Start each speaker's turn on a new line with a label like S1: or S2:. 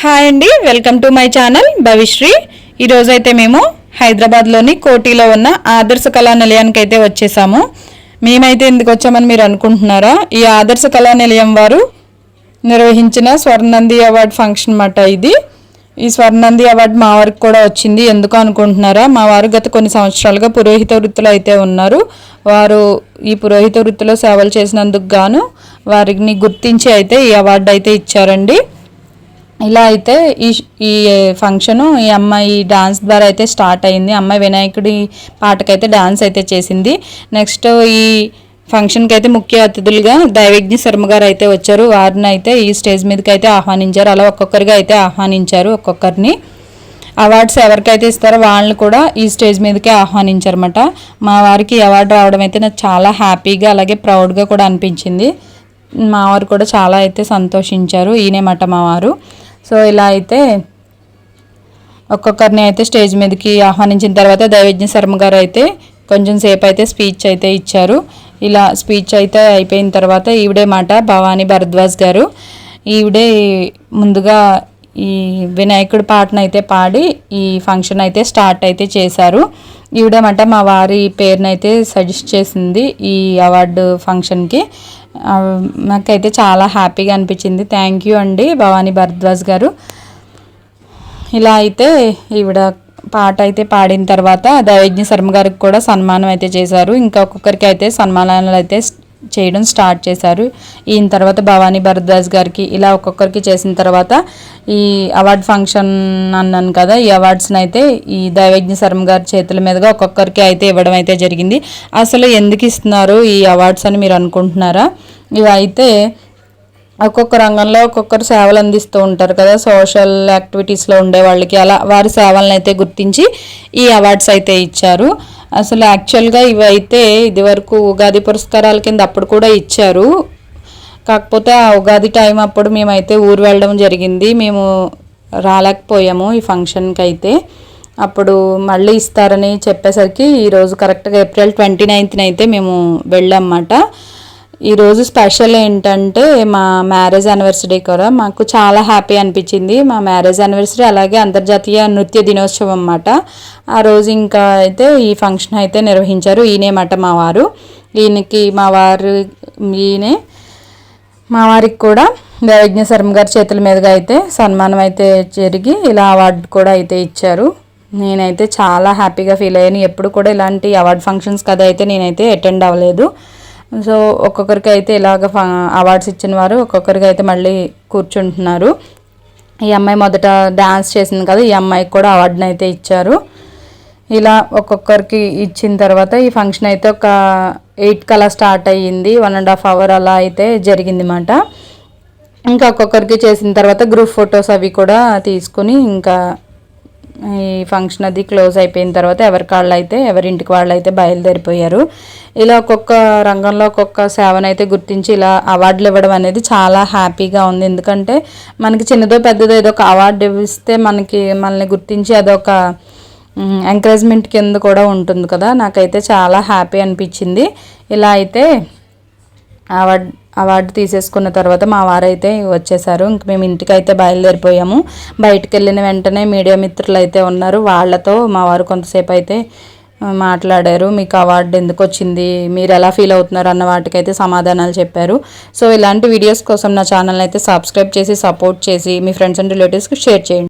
S1: Hi అండి, welcome to my channel Bhavishri. ఈరోజైతే మేము హైదరాబాద్లోని కోటిలో ఉన్న ఆదర్శ కళా నిలయానికి అయితే వచ్చేసాము. మేమైతే ఎందుకు వచ్చామని మీరు అనుకుంటున్నారా? ఈ ఆదర్శ కళా నిలయం వారు నిర్వహించిన స్వర్ణనంది అవార్డు ఫంక్షన్ అన్నమాట ఇది. ఈ స్వర్ణనంది అవార్డు మా వారికి కూడా వచ్చింది. ఎందుకు అనుకుంటున్నారా? మా వారు గత కొన్ని సంవత్సరాలుగా పురోహిత వృత్తిలో అయితే ఉన్నారు. వారు ఈ పురోహిత వృత్తిలో సేవలు చేసినందుకు గాను వారిని గుర్తించి అయితే ఈ అవార్డు అయితే ఇచ్చారండి. ఇలా అయితే ఈ ఫంక్షను ఈ అమ్మాయి డాన్స్ ద్వారా అయితే స్టార్ట్ అయింది. అమ్మాయి వినాయకుడి పాటకైతే డాన్స్ అయితే చేసింది. నెక్స్ట్ ఈ ఫంక్షన్కి అయితే ముఖ్య అతిథులుగా దైవజ్ఞ శర్మ గారు అయితే వచ్చారు. వారిని అయితే ఈ స్టేజ్ మీదకి అయితే ఆహ్వానించారు. అలా ఒక్కొక్కరిగా అయితే ఆహ్వానించారు. ఒక్కొక్కరిని అవార్డ్స్ ఎవరికైతే ఇస్తారో వాళ్ళని కూడా ఈ స్టేజ్ మీదకే ఆహ్వానించారన్నమాట. మా వారికి ఈ అవార్డు రావడం అయితే నాకు చాలా హ్యాపీగా అలాగే ప్రౌడ్గా కూడా అనిపించింది. మా వారు కూడా చాలా అయితే సంతోషించారు. ఈయనేమాట మా వారు. సో ఇలా అయితే ఒక్కొక్కరిని అయితే స్టేజ్ మీదకి ఆహ్వానించిన తర్వాత దైవజ్ఞ శర్మ గారు అయితే కొంచెం సేపు అయితే స్పీచ్ అయితే ఇచ్చారు. ఇలా స్పీచ్ అయితే అయిపోయిన తర్వాత ఈవిడే మాట భవానీ భరద్వాజ్ గారు, ఈవిడే ముందుగా ఈ వినాయకుడి పాటను అయితే పాడి ఈ ఫంక్షన్ అయితే స్టార్ట్ అయితే చేశారు. ఈవిడేమాట మా వారి పేరునైతే సజెస్ట్ చేసింది ఈ అవార్డు ఫంక్షన్కి. నాకైతే చాలా హ్యాపీగా అనిపించింది. థ్యాంక్ యూ అండి భవానీ భరద్వాజ్ గారు. ఇలా అయితే ఈవిడ పాట అయితే పాడిన తర్వాత దైవజ్ఞ శర్మ గారికి కూడా సన్మానం అయితే చేశారు. ఇంకా ఒక్కొక్కరికి అయితే సన్మానాలు అయితే చేయడం స్టార్ట్ చేశారు. ఈయన తర్వాత భవానీ భరద్వాజ్ గారికి ఇలా ఒక్కొక్కరికి చేసిన తర్వాత ఈ అవార్డ్ ఫంక్షన్ అన్నాను కదా, ఈ అవార్డ్స్ని అయితే ఈ దైవజ్ఞ శర్మ గారి చేతుల మీదుగా ఒక్కొక్కరికి అయితే ఇవ్వడం అయితే జరిగింది. అసలు ఎందుకు ఇస్తున్నారు ఈ అవార్డ్స్ అని మీరు అనుకుంటున్నారా? ఇవి అయితే ఒక్కొక్క రంగంలో ఒక్కొక్కరు సేవలు అందిస్తూ ఉంటారు కదా, సోషల్ యాక్టివిటీస్లో ఉండే వాళ్ళకి అలా వారి సేవలను అయితే గుర్తించి ఈ అవార్డ్స్ అయితే ఇచ్చారు. అసలు యాక్చువల్గా ఇవైతే ఇదివరకు ఉగాది పురస్కారాల కింద అప్పుడు కూడా ఇచ్చారు. కాకపోతే ఆ ఉగాది టైం అప్పుడు మేమైతే ఊరు వెళ్ళడం జరిగింది. మేము రాలేకపోయాము ఈ ఫంక్షన్కి అయితే. అప్పుడు మళ్ళీ ఇస్తారని చెప్పేసరికి ఈరోజు కరెక్ట్గా ఏప్రిల్ 29న అయితే మేము వెళ్ళామన్నమాట. ఈరోజు స్పెషల్ ఏంటంటే మా మ్యారేజ్ యానివర్సరీ కూడా మాకు చాలా హ్యాపీ అనిపించింది. మా మ్యారేజ్ యానివర్సరీ అలాగే అంతర్జాతీయ నృత్య దినోత్సవం అన్నమాట. ఆ రోజు ఇంకా అయితే ఈ ఫంక్షన్ అయితే నిర్వహించారు. ఈయనేమాట మా వారు. మా వారికి కూడా దైవజ్ఞ శర్మ గారి చేతుల మీదుగా అయితే సన్మానం అయితే జరిగి ఇలా అవార్డు కూడా అయితే ఇచ్చారు. నేనైతే చాలా హ్యాపీగా ఫీల్ అయ్యాను. ఎప్పుడు కూడా ఇలాంటి అవార్డు ఫంక్షన్స్ కదా అయితే నేనైతే అటెండ్ అవ్వలేదు. సో ఒక్కొక్కరికి అయితే ఇలాగ అవార్డ్స్ ఇచ్చిన వారు ఒక్కొక్కరికి అయితే మళ్ళీ కూర్చుంటున్నారు. ఈ అమ్మాయి మొదట డ్యాన్స్ చేసింది కదా, ఈ అమ్మాయికి కూడా అవార్డుని అయితే ఇచ్చారు. ఇలా ఒక్కొక్కరికి ఇచ్చిన తర్వాత ఈ ఫంక్షన్ అయితే ఒక 8 అలా స్టార్ట్ అయ్యింది. 1.5 hour అలా అయితే జరిగింది అన్నమాట. ఇంకా ఒక్కొక్కరికి చేసిన తర్వాత గ్రూప్ ఫొటోస్ అవి కూడా తీసుకుని ఇంకా ఈ ఫంక్షన్ అది క్లోజ్ అయిపోయిన తర్వాత ఎవరింటికి వాళ్ళు అయితే బయలుదేరిపోయారు. ఇలా ఒక్కొక్క రంగంలో ఒక్కొక్క సేవనైతే గుర్తించి ఇలా అవార్డులు ఇవ్వడం అనేది చాలా హ్యాపీగా ఉంది. ఎందుకంటే మనకి చిన్నదో పెద్దదో ఏదో ఒక అవార్డు ఇస్తే మనల్ని గుర్తించి అదొక ఎంకరేజ్మెంట్ కింద కూడా ఉంటుంది కదా. నాకైతే చాలా హ్యాపీ అనిపించింది. ఇలా అయితే అవార్డు తీసేసుకున్న తర్వాత మా వారైతే వచ్చేసారు. ఇంక మేము ఇంటికి అయితే బయలుదేరిపోయాము. బయటకు వెళ్ళిన వెంటనే మీడియా మిత్రులు అయితే ఉన్నారు. వాళ్ళతో మా వారు కొంతసేపు అయితే మాట్లాడారు. మీకు అవార్డు ఎందుకు వచ్చింది, మీరు ఎలా ఫీల్ అవుతున్నారు అన్న వాటికైతే సమాధానాలు చెప్పారు. సో ఇలాంటి వీడియోస్ కోసం నా ఛానల్ అయితే సబ్స్క్రైబ్ చేసి సపోర్ట్ చేసి మీ ఫ్రెండ్స్ అండ్ రిలేటివ్స్కి షేర్ చేయండి.